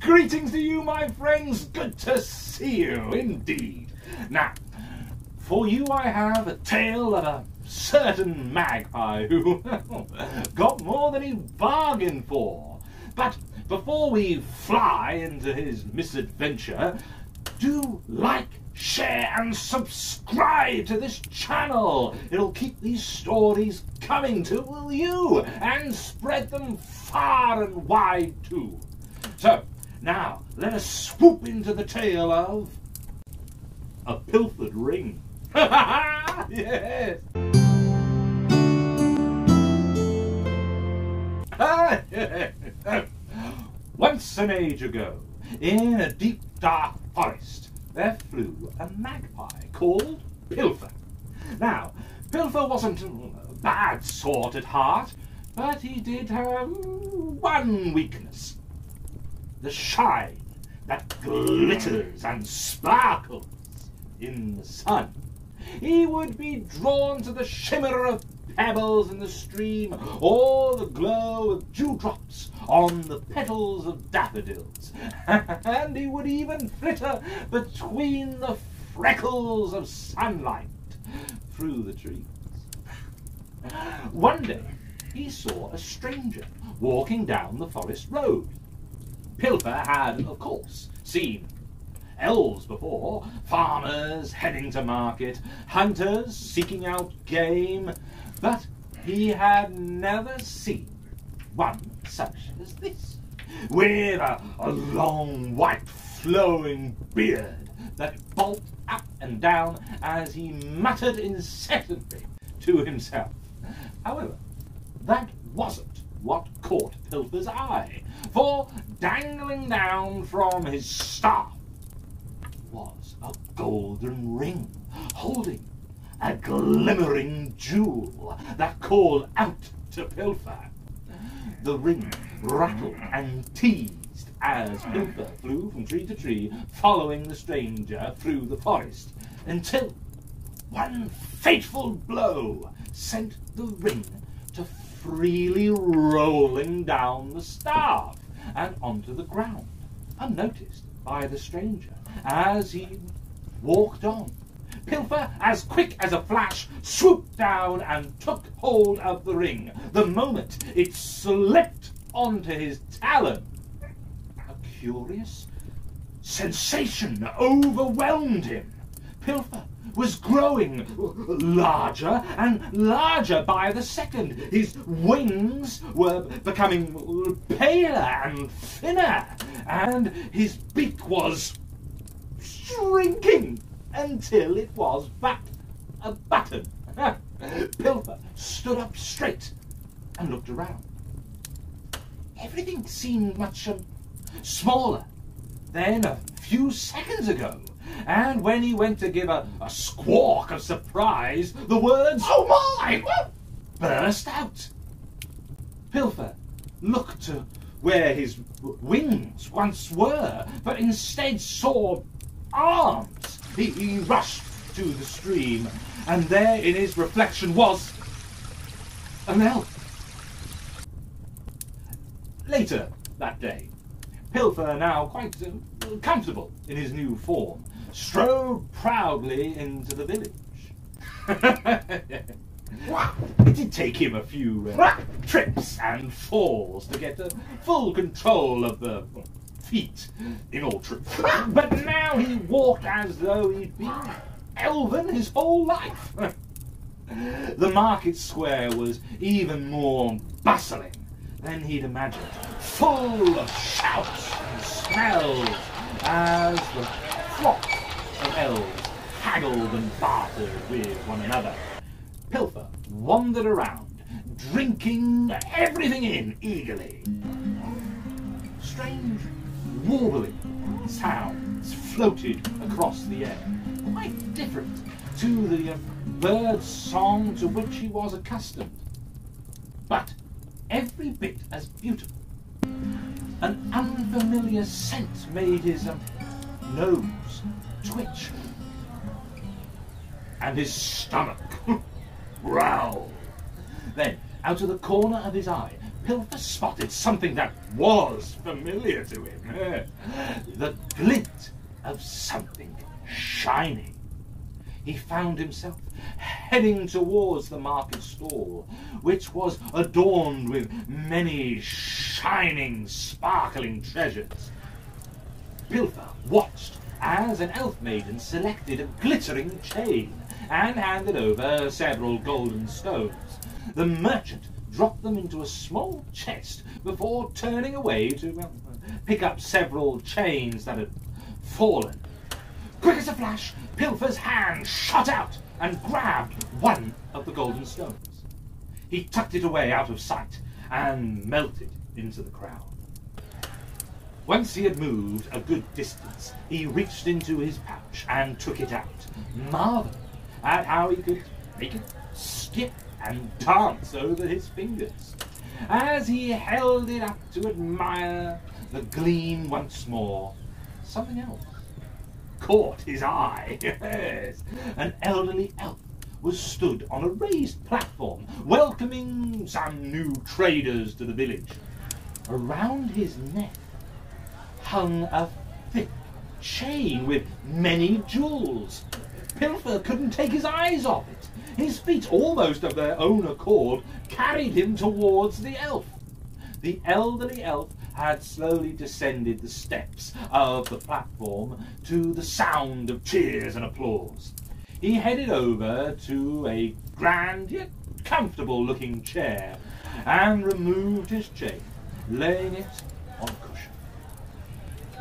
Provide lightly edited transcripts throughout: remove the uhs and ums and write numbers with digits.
Greetings to you, my friends. Good to see you, indeed. Now, for you I have a tale of a certain magpie who got more than he bargained for. But before we fly into his misadventure, do like, share and subscribe to this channel. It'll keep these stories coming to you and spread them far and wide too. So, now let us swoop into the tale of A Pilfered Ring. Yes. Once an age ago, in a deep dark forest, there flew a magpie called Pilfer. Now, Pilfer wasn't a bad sort at heart, but he did have one weakness: the shine that glitters and sparkles in the sun. He would be drawn to the shimmer of pebbles in the stream, or the glow of dewdrops on the petals of daffodils, and he would even flitter between the freckles of sunlight through the trees. One day he saw a stranger walking down the forest road. Pilfer had, of course, seen elves before, farmers heading to market, hunters seeking out game, but he had never seen one such as this, with a long white flowing beard that bulked up and down as he muttered incessantly to himself. However, that wasn't what caught Pilfer's eye, for dangling down from his staff was a golden ring holding a glimmering jewel that called out to Pilfer. The ring rattled and teased as Pilfer flew from tree to tree, following the stranger through the forest, until one fateful blow sent the ring to freely rolling down the staff and onto the ground, unnoticed by the stranger as he walked on. Pilfer, as quick as a flash, swooped down and took hold of the ring. The moment it slipped onto his talon, a curious sensation overwhelmed him. Pilfer was growing larger and larger by the second. His wings were becoming paler and thinner, and his beak was shrinking until it was but a button. Pilfer stood up straight and looked around. Everything seemed much smaller than a few seconds ago, and when he went to give a squawk of surprise, the words, "Oh my!" burst out. Pilfer looked to where his wings once were, but instead saw arms. He rushed to the stream, and there in his reflection was an elf. Later that day, Pilfer, now quite comfortable in his new form, strode proudly into the village. It did take him a few trips and falls to get full control of the feet, in all truth. But now he walked as though he'd been Elven his whole life. The market square was even more bustling than he'd imagined, full of shouts and smells as the flock of elves haggled and bartered with one another. Pilfer wandered around, drinking everything in eagerly. Strange warbling sounds floated across the air, quite different to the bird song to which he was accustomed, but every bit as beautiful. An unfamiliar scent made his nose twitch and his stomach growl. Then, out of the corner of his eye, Pilfer spotted something that was familiar to him. The glint of something shining. He found himself heading towards the market stall, which was adorned with many shining, sparkling treasures. Pilfer watched as an elf maiden selected a glittering chain and handed over several golden stones. The merchant dropped them into a small chest before turning away to pick up several chains that had fallen. Quick as a flash, Pilfer's hand shot out and grabbed one of the golden stones. He tucked it away out of sight and melted into the crowd. Once he had moved a good distance, he reached into his pouch and took it out, marveling at how he could make it skip and dance over his fingers. As he held it up to admire the gleam once more, something else caught his eye. Yes, an elderly elf was stood on a raised platform, welcoming some new traders to the village. Around his neck hung a thick chain with many jewels. Pilfer couldn't take his eyes off it. His feet, almost of their own accord, carried him towards the elf. The elderly elf had slowly descended the steps of the platform to the sound of cheers and applause. He headed over to a grand yet comfortable-looking chair and removed his chain, laying it on a cushion.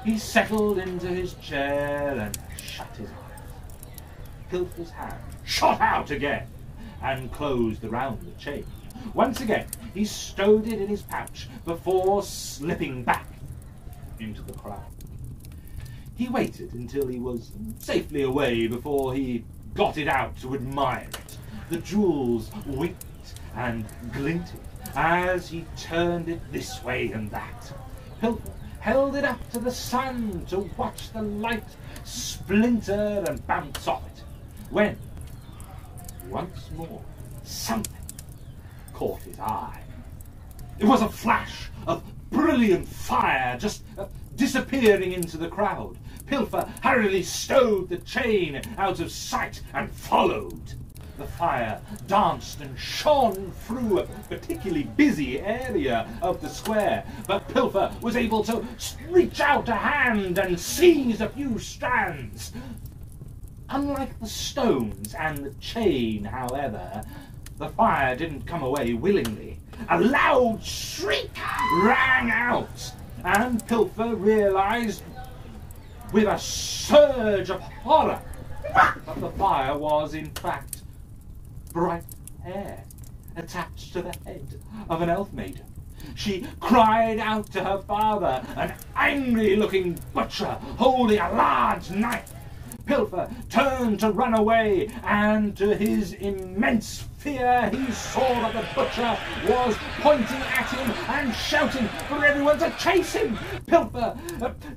He settled into his chair and shut his eyes. Pilfer's hand shot out again and closed around the chain. Once again, he stowed it in his pouch before slipping back into the crowd. He waited until he was safely away before he got it out to admire it. The jewels winked and glinted as he turned it this way and that. Pilfer held it up to the sun to watch the light splinter and bounce off it, when, once more, something caught his eye. It was a flash of brilliant fire just disappearing into the crowd. Pilfer hurriedly stowed the chain out of sight and followed. The fire danced and shone through a particularly busy area of the square, but Pilfer was able to reach out a hand and seize a few strands. Unlike the stones and the chain, however, the fire didn't come away willingly. A loud shriek rang out, and Pilfer realized with a surge of horror that the fire was, in fact, bright hair attached to the head of an elf maiden. She cried out to her father, an angry-looking butcher holding a large knife. Pilfer turned to run away, and to his immense fear he saw that the butcher was pointing at him and shouting for everyone to chase him. Pilfer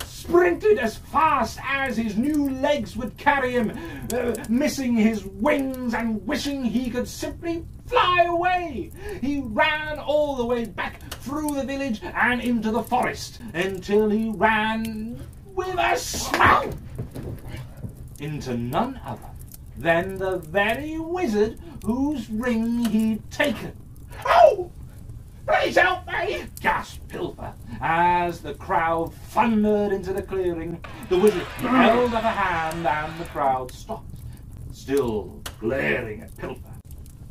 sprinted as fast as his new legs would carry him, missing his wings and wishing he could simply fly away. He ran all the way back through the village and into the forest until he ran with a smack into none other than the very wizard whose ring he'd taken. "Oh, please help me!" gasped Pilfer as the crowd thundered into the clearing. The wizard held up a hand and the crowd stopped, still glaring at Pilfer.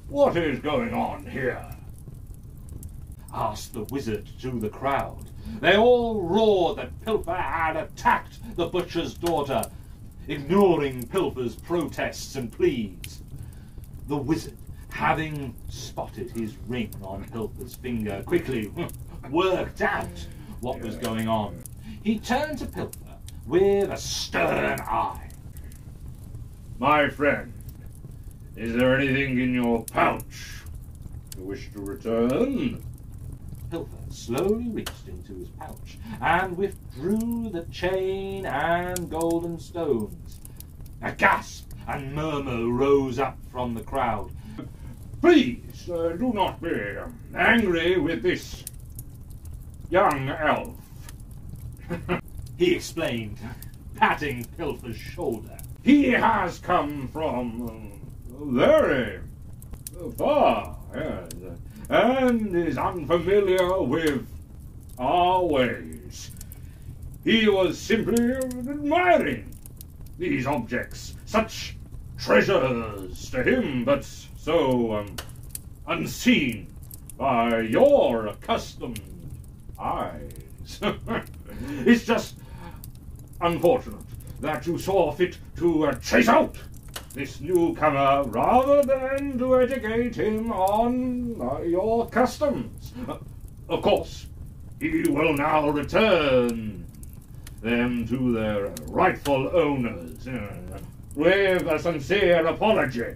"What is going on here?" asked the wizard to the crowd. They all roared that Pilfer had attacked the butcher's daughter, ignoring Pilfer's protests and pleas. The wizard, having spotted his ring on Pilfer's finger, quickly worked out what was going on. He turned to Pilfer with a stern eye. "My friend, is there anything in your pouch you wish to return?" Pilfer slowly reached into his pouch and withdrew the chain and golden stones. A gasp and murmur rose up from the crowd. "Please, do not be angry with this young elf," he explained, patting Pilfer's shoulder. "he has come from very far, yes, and is unfamiliar with our ways. He was simply admiring these objects, such treasures to him, but so unseen by your accustomed eyes. It's just unfortunate that you saw fit to chase out this newcomer rather than to educate him on your customs. Of course, he will now return them to their rightful owners with a sincere apology."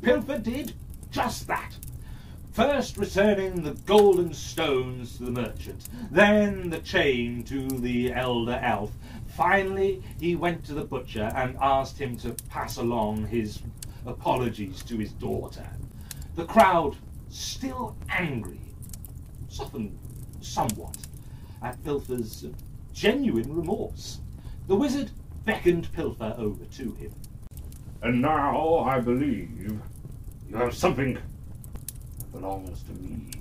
Pilfer did just that. First returning the golden stones to the merchant, then the chain to the elder elf. Finally, he went to the butcher and asked him to pass along his apologies to his daughter. The crowd, still angry, softened somewhat at Pilfer's genuine remorse. The wizard beckoned Pilfer over to him. "And now I believe you have something that belongs to me,"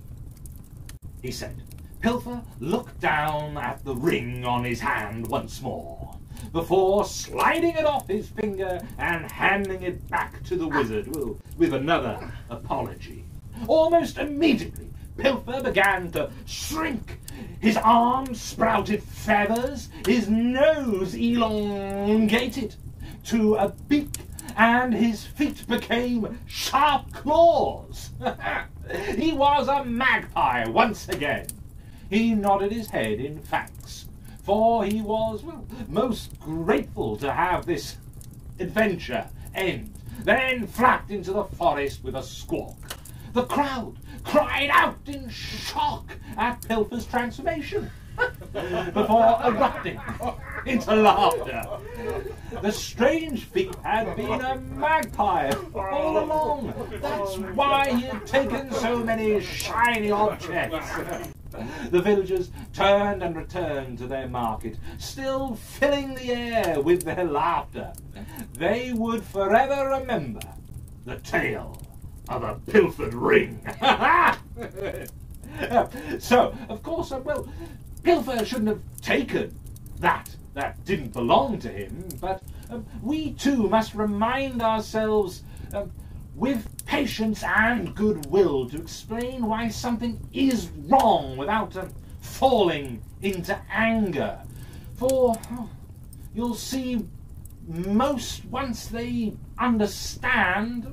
he said. Pilfer looked down at the ring on his hand once more, before sliding it off his finger and handing it back to the wizard with another apology. Almost immediately, Pilfer began to shrink. His arms sprouted feathers, his nose elongated to a beak, and his feet became sharp claws. He was a magpie once again. He nodded his head in thanks, for he was, most grateful to have this adventure end, then flapped into the forest with a squawk. The crowd cried out in shock at Pilfer's transformation, before erupting into laughter. The strange thief had been a magpie all along. That's why he had taken so many shiny objects. The villagers turned and returned to their market, still filling the air with their laughter. They would forever remember the tale of a pilfered ring. So, of course, Pilfer shouldn't have taken that didn't belong to him, but we too must remind ourselves with patience and goodwill to explain why something is wrong without falling into anger. For you'll see, most, once they understand,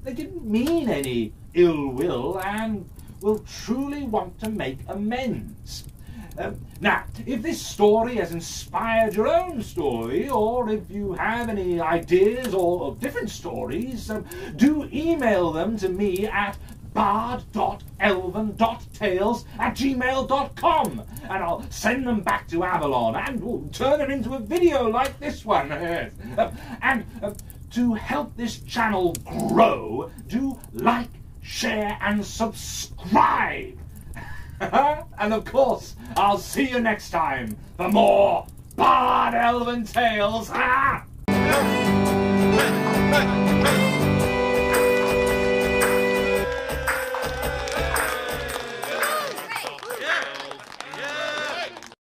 they didn't mean any ill will and will truly want to make amends. Now, if this story has inspired your own story, or if you have any ideas or different stories, do email them to me at bard.elven.tales@gmail.com, and I'll send them back to Avalon and we'll turn them into a video like this one. And to help this channel grow, do like, share and subscribe. And of course, I'll see you next time for more Bard Elven Tales.